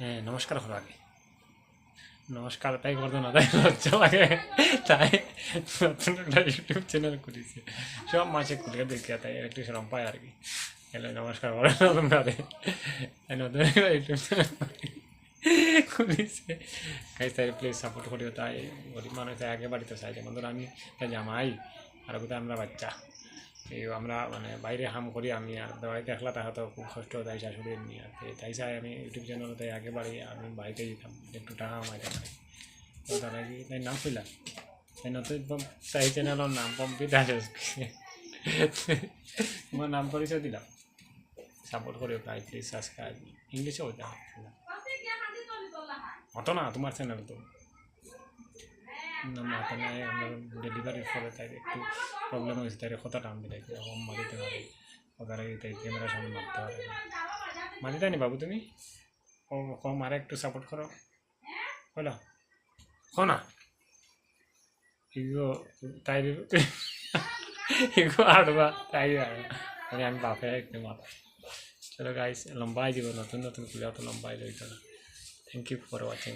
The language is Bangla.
হ্যাঁ নমস্কার হলো আগে নমস্কারটাই করতো না তাই লজ্জা লাগে তাই নতুন একটা ইউটিউব চ্যানেল খুলেছে সব মাসে খুলে দেখে তাই একটু সেরম পায় আর কি এলে নমস্কার বলে নতুন করে নতুন একটা ইউটিউব চ্যানেল খুলেছে গাইস তাই প্লিজ সাপোর্ট করিও তাই গরিব মানুষ তাই আগে বাড়িতে চাই যেমন ধর আমি তাই জামাই আর কোথায় আমরা বাচ্চা এই আমরা মানে বাইরে হাম করি আমি আর বাড়িতে একলা তাহলে তো খুব কষ্ট তাই শাশুড়ি নিয়ে আর তাই চাই আমি ইউটিউব চ্যানেল তাই আগে বাড়ি আমি বাড়িতে যেতাম একটু টাকা মাইতে পারি তো তারা কি তাই নাম কইলাম তাই নতুন তাই চ্যানেলের নাম পম্পিত দাস তোমার নাম পরিচয় দিলাম সাপোর্ট করিও তাই প্লিজ সাবস্ক্রাইব ইংলিশে হইতে হতো না তোমার চ্যানেল তো মাথা নাই আমার ডেলিভারির ফলে তাই একটু প্রবলেম হয়েছে তাই কথাটা আমি তাই কম মারিতে পারে কথাটা তাই ক্যামেরার সামনে মারতে পারে মারি তাই নি বাবু তুমি ও কম আর একটু সাপোর্ট করো হলো কো না এগুলো তাই এগুলো আড়বা তাই আমি বাপে একটু মাথা চলো গাইস লম্বাই দিব নতুন নতুন খুলে অত লম্বাই লইতো না থ্যাংক ইউ ফর ওয়াচিং